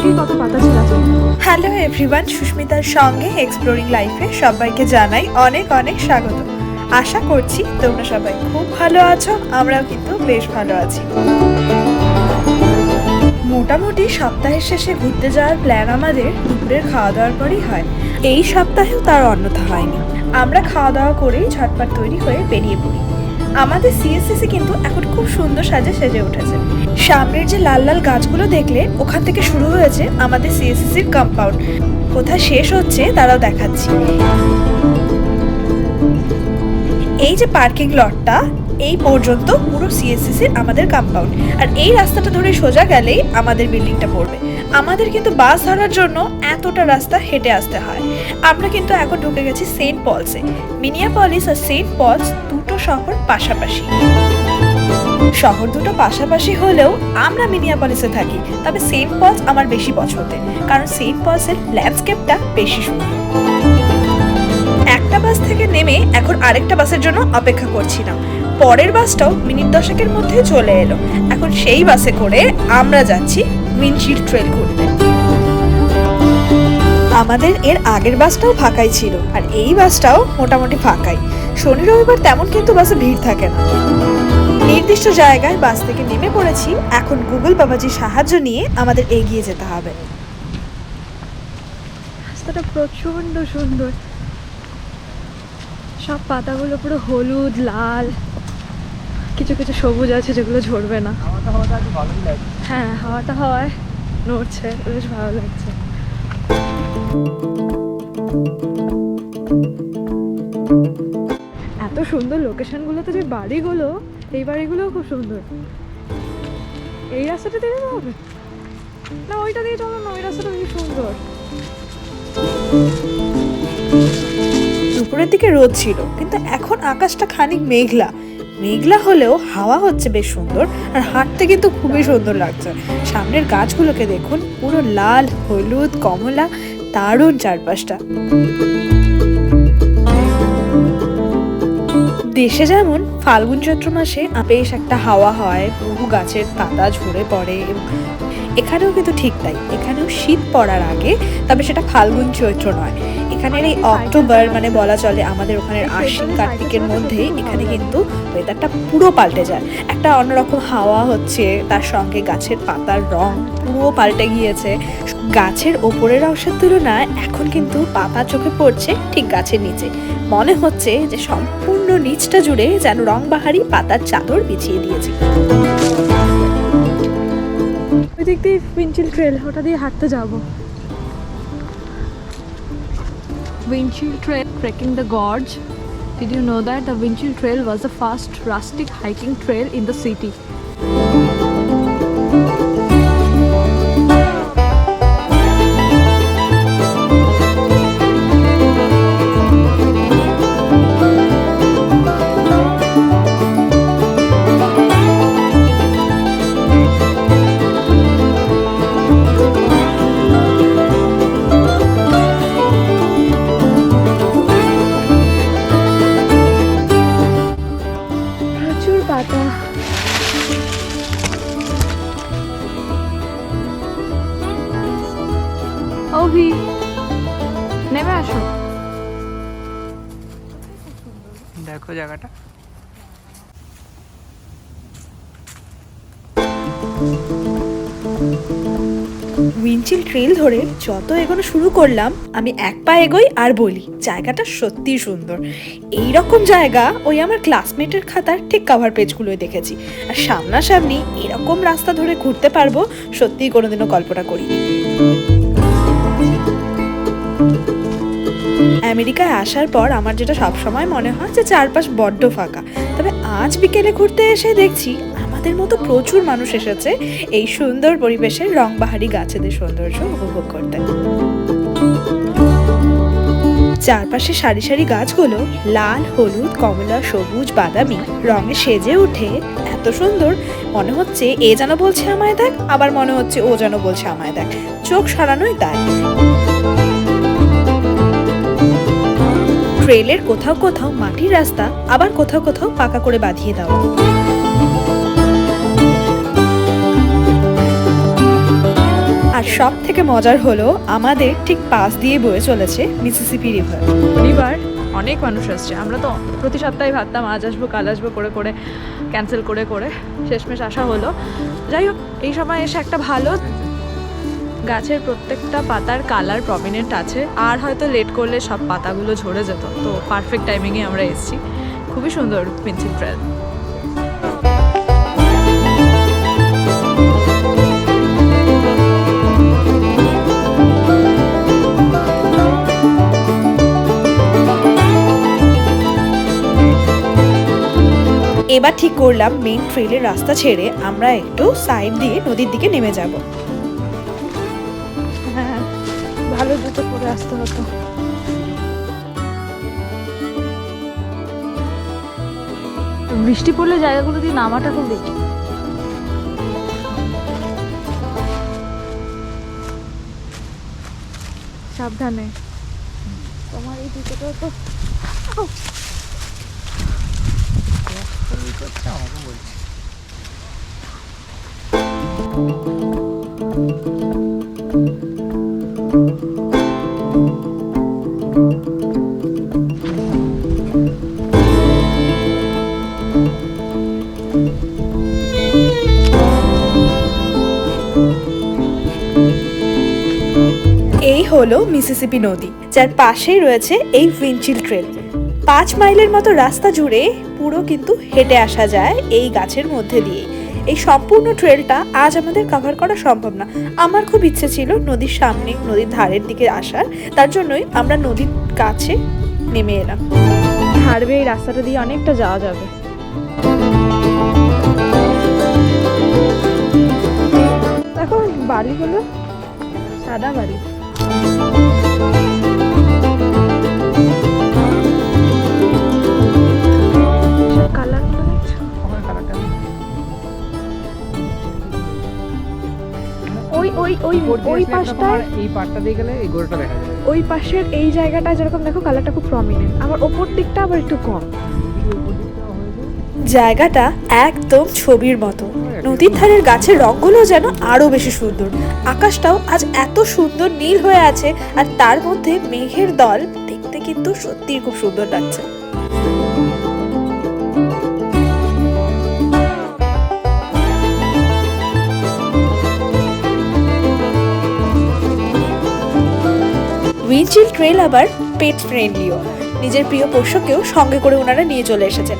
থেকেই কত পাতা ছিল। হ্যালো এভরিওয়ান, সুস্মিতার সঙ্গে এক্সপ্লোরিং লাইফে সবাইকে জানাই অনেক অনেক স্বাগত। আশা করছি তোমরা সবাই খুব ভালো আছো, আমরাও কিন্তু বেশ ভালো আছি। মোটামুটি সপ্তাহের শেষে ঘুরতে যাওয়ার প্ল্যান আমাদের দুপুরের খাওয়া দাওয়ার পরই হয়। এই সপ্তাহেও তার অন্যথা হয়নি। আমরা খাওয়া দাওয়া করেই ঝটপট তৈরি হয়ে বেরিয়ে পড়ি। আমাদের সিএসসিসি কিন্তু এখন খুব সুন্দর সাজে সেজে উঠেছে। সামনের যে লাল লাল গাছগুলো দেখলে, ওখান থেকে শুরু হয়েছে আমাদের সিএসসিসির কম্পাউন্ড। কোথায় শেষ হচ্ছে তারাও দেখাচ্ছি। এই যে পার্কিং লটটা, এই পর্যন্ত পুরো সিএসসিসির আমাদের কম্পাউন্ড। আর এই রাস্তাটা ধরে সোজা গেলেই আমাদের বিল্ডিংটা পড়বে। আমাদের কিন্তু বাস ধরার জন্য এতটা রাস্তা হেঁটে আসতে হয়। আমরা কিন্তু এখন ঢুকে গেছি সেন্ট পলসে। মিনিয়াপলিস আর সেন্ট পলস দুটো শহর পাশাপাশি। শহর দুটো পাশাপাশি হলেও আমরা মিনিয়াপলিসে থাকি, তবে সেন্ট পলস আমার বেশি পছন্দের, কারণ সেন্ট পলসের ল্যান্ডস্কেপটা বেশি সুন্দর। একটা বাস থেকে নেমে এখন আরেকটা বাসের জন্য অপেক্ষা করছিলাম। পরের বাসটাও মিনিট 10-এর মধ্যে চলে এলো। এখন সেই বাসে করে আমরা যাচ্ছি উইনচিল ট্রেল ঘুরতে। আমাদের এর আগের বাসটাও ফাঁকাই ছিল, আর এই বাসটাও মোটামুটি ফাঁকাই। শনি রবিবার তেমন কিন্তু বাসে ভিড় থাকে না। নির্দিষ্ট জায়গায় বাস থেকে নেমে পড়েছি। এখন গুগল বাবাজির সাহায্য নিয়ে আমাদের এগিয়ে যেতে হবে। রাস্তাটা প্রচন্ড সুন্দর, সব পাতাগুলো পুরো হলুদ লাল, কিছু কিছু সবুজ আছে যেগুলো ঝরবে না। হ্যাঁ, হাওয়াটা হাওয়ায় নড়ছে, বেশ ভালো লাগছে। এত সুন্দর লোকেশনগুলোতে যে বাড়িগুলো, এই বাড়িগুলোও খুব সুন্দর। এই রাস্তাটা দিয়ে যেতে হবে না, ওইটা দিয়ে চলো না, ওই রাস্তাটা খুব সুন্দর। দুপুরের দিকে রোদ ছিল, কিন্তু এখন আকাশটা খানিক মেঘলা মেঘলা হলেও হাওয়া হচ্ছে বেশ সুন্দর, আর হাঁটতে কিন্তু খুবই সুন্দর লাগছে। সামনের গাছগুলোকে দেখুন, পুরো লাল হলুদ কমলা, দারুণ চারপাশটা। দেশে যেমন ফাল্গুন চৈত্র মাসে বেশ একটা হাওয়া হয়, বহু গাছের পাতা ঝরে পড়ে, এখানেও কিন্তু ঠিক তাই। এখানেও শীত পড়ার আগে, তবে সেটা ফাল্গুন চৈত্র নয়, এখানের এই অক্টোবর, মানে বলা চলে আমাদের ওখানের আশ্বিন কার্তিকের মধ্যে এখানে কিন্তু ওয়েদারটা পুরো পাল্টে যায়। একটা অন্যরকম হাওয়া হচ্ছে, তার সঙ্গে গাছের পাতার রং পুরো পাল্টে গিয়েছে। গাছের ওপরের অংশের তুলনায় এখন কিন্তু পাতা চোখে পড়ছে ঠিক গাছের নিচে। মনে হচ্ছে যে সম্পূর্ণ নিচটা জুড়ে যেন রংবাহারি পাতার চাদর বিছিয়ে দিয়েছে। ওই দিক দিয়ে উইনচিল ট্রেল, ওটা দিয়ে হাঁটতে যাবো। Winchell Trail, trekking the gorge. Did you know that the Winchell Trail was the first rustic hiking trail in the city? অভি, নেমে আসো। দেখো জায়গাটা। উইনচিল ট্রেল ধরে যত এগোনো শুরু করলাম, আমি এক পা এগোই আর বলি জায়গাটা সত্যি সুন্দর। এই রকম জায়গা ওই আমার ক্লাসমেটের খাতার ঠিক কভার পেজগুলোই দেখেছি, আর সামনাসামনি এরকম রাস্তা ধরে ঘুরতে পারবো সত্যিই কোনোদিনও কল্পনা করিনি। আমেরিকায় আসার পর আমার যেটা সবসময় মনে হয় যে চারপাশ বড্ড ফাঁকা, তবে আজ বিকেলে ঘুরতে এসে দেখছি আমাদের মতো প্রচুর মানুষ এসেছে এই সুন্দর পরিবেশের রংবাহারি গাছেদের সৌন্দর্য উপভোগ করতে। চারপাশে সারি সারি গাছগুলো লাল হলুদ কমলা সবুজ বাদামি রঙে সেজে উঠে এত সুন্দর, মনে হচ্ছে এ যেন বলছে আমায় দেখ, আবার মনে হচ্ছে ও যেন বলছে আমায় দেখ, চোখ সরানোই তাই। ট্রেলের কোথাও কোথাও মাটির রাস্তা, আবার কোথাও কোথাও পাকা করে বাঁধিয়ে দেওয়া। আর সব থেকে মজার হলো আমাদের ঠিক পাশ দিয়ে বয়ে চলেছে মিসিসিপি রিভার। শনিবার অনেক মানুষ আসছে, আমরা তো প্রতি সপ্তাহে ভাবতাম আজ আসবো কাল আসবো করে করে ক্যান্সেল করে করে শেষমেশ আসা হলো। যাই হোক, এই সময় এসে একটা ভালো, গাছের প্রত্যেকটা পাতার কালার প্রমিনেন্ট আছে, আর হয়তো লেট করলে সব পাতাগুলো ঝরে যেত, তো পারফেক্ট টাইমিংয়ে আমরা এসেছি। খুবই সুন্দর উইনচেল ট্রেল। এবার ঠিক করলাম মেইন ট্রেলের রাস্তা ছেড়ে আমরা একটু সাইড দিয়ে নদীর দিকে নেমে যাব। হ্যাঁ, ভালো জুতো পরে আসতে হতো। বৃষ্টি পড়লে জায়গাগুলো দিয়ে নামাটা খুব দেখি। সাবধানে, তোমার এই জুতোটা তো আমাকে বলছি। এই হলো মিসিসিপি নদী, যার পাশেই রয়েছে এই উইনচিল ট্রেল। 5 মাইলের মতো রাস্তা জুড়ে পুরো কিন্তু হেঁটে আসা যায় এই গাছের মধ্যে দিয়ে। এই সম্পূর্ণ ট্রেলটা আজ আমাদের কভার করা সম্ভব না। আমার খুব ইচ্ছে ছিল নদীর সামনে, নদীর ধারের দিকে আসার, তার জন্যই আমরা নদীর কাছে নেমে এলাম। হারবে এই রাস্তাটা দিয়ে অনেকটা যাওয়া যাবে। দেখো বাড়িগুলো সাদা বাড়ি। কালারগুলো দেখছো? ওই ওই ওই ওই পাশটা, এই পাটটা দিয়ে গেলে এই গোড়াটা দেখা যাবে। ওই পাশের এই জায়গাটা যেরকম দেখো কালারটা খুব প্রমিনেন্ট, আবার ওপর দিকটা আবার একটু কম। জায়গাটা একদম ছবির মতো। নদীর ধারের গাছের রঙগুলো যেন আরো বেশি সুন্দর। আকাশটাও আজ এত সুন্দর নীল হয়ে আছে, আর তার মধ্যে মেঘের দল, দেখতে কিন্তু সত্যিই খুব সুন্দর লাগছে। উইনচিল ট্রেল আবার পেট ফ্রেন্ডলিও। নিজের প্রিয় পোষ্যকেও সঙ্গে করে ওনারা নিয়ে চলে এসেছেন।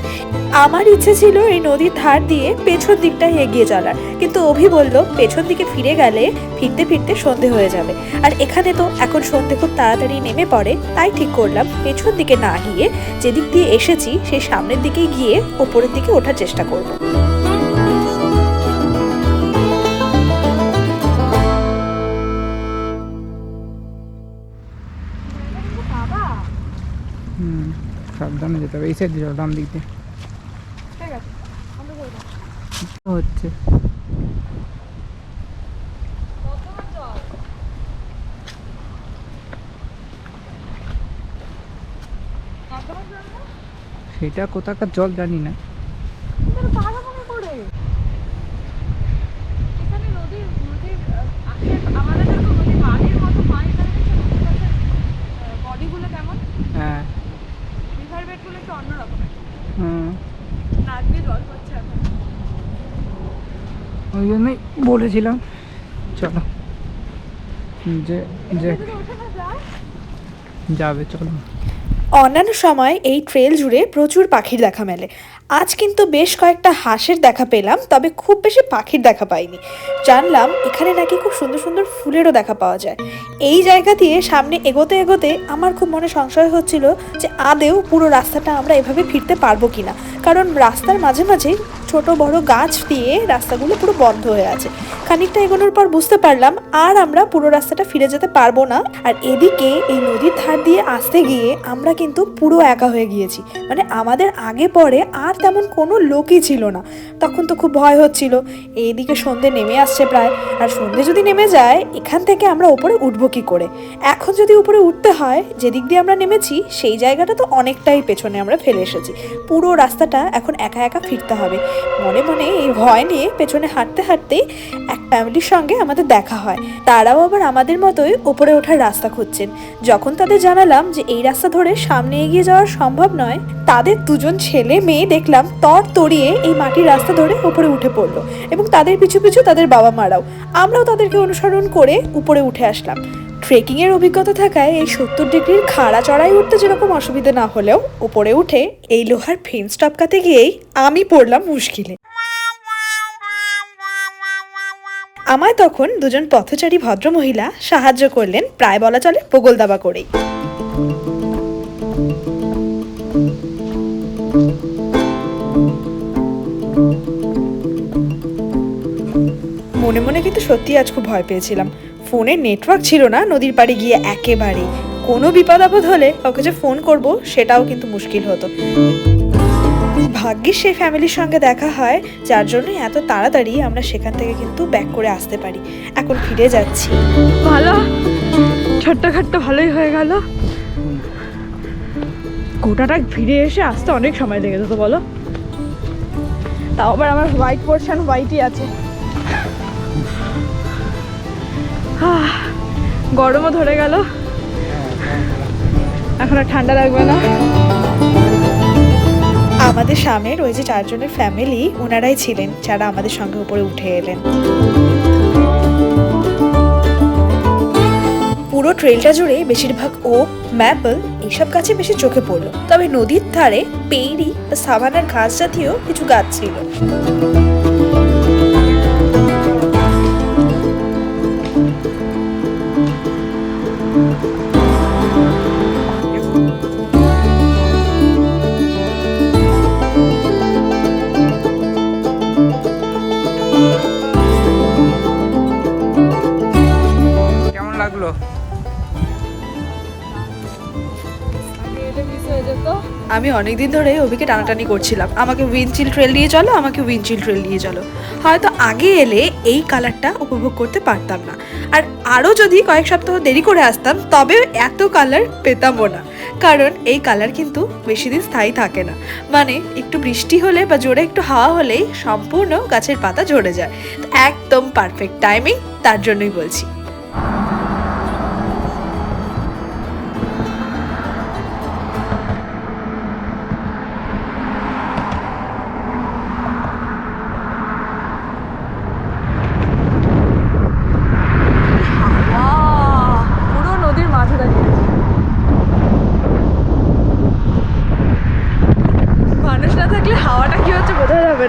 আমার ইচ্ছে ছিল এই নদীর ধার দিয়ে পেছন দিকটায় এগিয়ে চলার, কিন্তু অভি বলল পেছন দিকে ফিরে গেলে ফিরতে ফিরতে সন্ধে হয়ে যাবে, আর এখানে তো এখন সন্ধে খুব তাড়াতাড়ি নেমে পড়ে। তাই ঠিক করলাম পেছন দিকে না গিয়ে যেদিক দিয়ে এসেছি সেই সামনের দিকে গিয়ে ওপরের দিকে ওঠার চেষ্টা করব। সাবধানে যেতে হবে। এই সাইড দিয়ে ডান দিক দিয়ে হচ্ছে। সেটা কোথাকার জল জানি না। হ্যাঁ, ওই জন্যই বলেছিলাম চলো যে যাবে, চলো। অন্যান্য সময় এই ট্রেল জুড়ে প্রচুর পাখির দেখা মেলে। আজ কিন্তু বেশ কয়েকটা হাঁসের দেখা পেলাম, তবে খুব বেশি পাখির দেখা পাইনি। জানলাম এখানে নাকি খুব সুন্দর সুন্দর ফুলেরও দেখা পাওয়া যায়। এই জায়গা দিয়ে সামনে এগোতে এগোতে আমার খুব মনে সংশয় হচ্ছিল যে আদেও পুরো রাস্তাটা আমরা এভাবে ফিরতে পারবো কিনা, কারণ রাস্তার মাঝে মাঝে ছোট বড় গাছ দিয়ে রাস্তাগুলো পুরো বন্ধ হয়ে আছে। খানিকটা এগোনোর পর বুঝতে পারলাম আর আমরা পুরো রাস্তাটা ফিরে যেতে পারবো না। আর এদিকে এই নদীর ধার দিয়ে আসতে গিয়ে আমরা কিন্তু পুরো একা হয়ে গিয়েছি, মানে আমাদের আগে পরে আর তেমন কোনো লোকই ছিল না। তখন তো খুব ভয় হচ্ছিল। এইদিকে সন্ধে নেমে আসছে প্রায়, আর সন্ধে যদি নেমে যায় এখান থেকে আমরা উপরে উঠবো কি করে? এখন যদি উপরে উঠতে হয় যেদিক দিয়ে আমরা নেমেছি সেই জায়গাটা তো অনেকটাই পেছনে আমরা ফেলে এসেছি। পুরো রাস্তাটা এখন একা একা ফিরতে হবে। মনে মনে এই ভয় নিয়ে পেছনে হাঁটতে হাঁটতেই এক ফ্যামিলির সঙ্গে আমাদের দেখা হয়। তারাও আবার আমাদের মতোই উপরে ওঠার রাস্তা খুঁজছেন। যখন তাদের জানালাম যে এই রাস্তা ধরে সামনে এগিয়ে যাওয়া সম্ভব নয়, তাদের দুজন ছেলে মেয়ে দেখলাম তড়িয়ে এই মাটির রাস্তা ধরে উপরে উঠে পড়লো এবং তাদের পিছু পিছু তাদের বাবা মারাও। আমরাও তাদেরকে অনুসরণ করে উপরে উঠে আসলাম। ট্রেকিং এর অভিজ্ঞতা থাকায় এই 70 ডিগ্রির খাড়া চড়াই উঠতে যেরকম অসুবিধা না হলেও উপরে উঠে এই লোহার ফেন্স টপকাতে গিয়েই আমি পড়লাম মুশকিলে। আমায় তখন দুজন পথচারী ভদ্রমহিলা সাহায্য করলেন, প্রায় বলা চলে পোগল দাবা করেই। মনে মনে কিন্তু সত্যি আজ খুব ভয় পেয়েছিলাম। ফোনের নেটওয়ার্ক ছিল না নদীর পাড়ে গিয়ে, একেবারে কোনো বিপদ আপদ হলে ওকে যে ফোন করব সেটাও কিন্তু মুশকিল হতো। ভাগ্যিস সেই ফ্যামিলির সঙ্গে দেখা হয়, যার জন্য এত তাড়াতাড়ি আমরা সেখান থেকে কিন্তু ব্যাক করে আসতে পারি। এখন ফিরে যাচ্ছি। ভালো, ছোট্টখাট্ট ভালোই হয়ে গেল। গোটাটা ফিরে এসে আসতে অনেক সময় লেগে যেত বলো, তাও আবার আমার হোয়াইট পোর্শন হোয়াইটই আছে। গরমও ধরে গেল, এখন আর ঠান্ডা লাগবে না। আমাদের সামনের ওই যে 4 জনের ফ্যামিলি, ওনারাই ছিলেন যারা আমাদের সঙ্গে উপরে উঠে এলেন। পুরো ট্রেলটা জুড়ে বেশিরভাগ ওক, ম্যাপল এইসব গাছে বেশি চোখে পড়লো, তবে নদীর ধারে পেইরি বা সাভানার ঘাস জাতীয় কিছু গাছ ছিল। কেমন লাগলো? আমি অনেকদিন ধরে অভিকে টানাটানি করছিলাম, আমাকে উইনচিল ট্রেল নিয়ে চলো, আমাকে উইনচিল ট্রেল নিয়ে চলো। হয়তো আগে এলে এই কালারটা উপভোগ করতে পারতাম না, আর আরও যদি কয়েক সপ্তাহ দেরি করে আসতাম তবে এত কালার পেতামও না। কারণ এই কালার কিন্তু বেশি দিন স্থায়ী থাকে না, মানে একটু বৃষ্টি হলে বা জোরে একটু হাওয়া হলেই সম্পূর্ণ গাছের পাতা ঝরে যায়। তো একদম পারফেক্ট টাইমিং, তার জন্যই বলছি।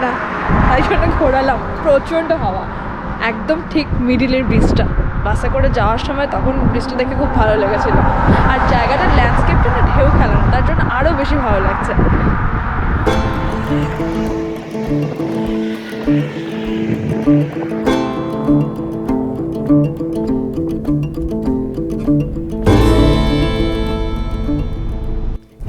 না, তাই জন্য ঘোরালাম। প্রচণ্ড হাওয়া, একদম ঠিক মিডিলের ব্রিজটা। বাসে করে যাওয়ার সময় তখন ব্রিজটা দেখে খুব ভালো লেগেছিল, আর জায়গাটার ল্যান্ডস্কেপটা না ঢেউ খেলানো, তার জন্য আরও বেশি ভালো লাগছে।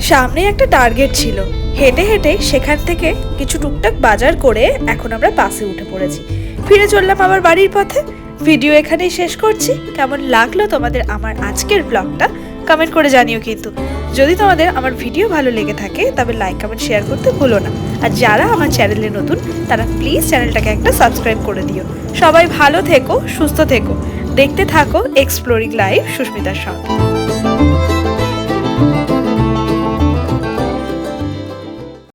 সামনে একটা টার্গেট ছিল, হেঁটে হেঁটে সেখান থেকে কিছু টুকটাক বাজার করে এখন আমরা বাসে উঠে পড়েছি। ফিরে চললাম আবার বাড়ির পথে। ভিডিও এখানেই শেষ করছি। কেমন লাগলো তোমাদের আমার আজকের ব্লগটা কমেন্ট করে জানিও কিন্তু। যদি তোমাদের আমার ভিডিও ভালো লেগে থাকে তবে লাইক কমেন্ট শেয়ার করতে ভুলো না, আর যারা আমার চ্যানেলে নতুন তারা প্লিজ চ্যানেলটাকে একটা সাবস্ক্রাইব করে দিও। সবাই ভালো থেকো, সুস্থ থেকো, দেখতে থাকো এক্সপ্লোরিং লাইফ সুস্মিতার সঙ্গে।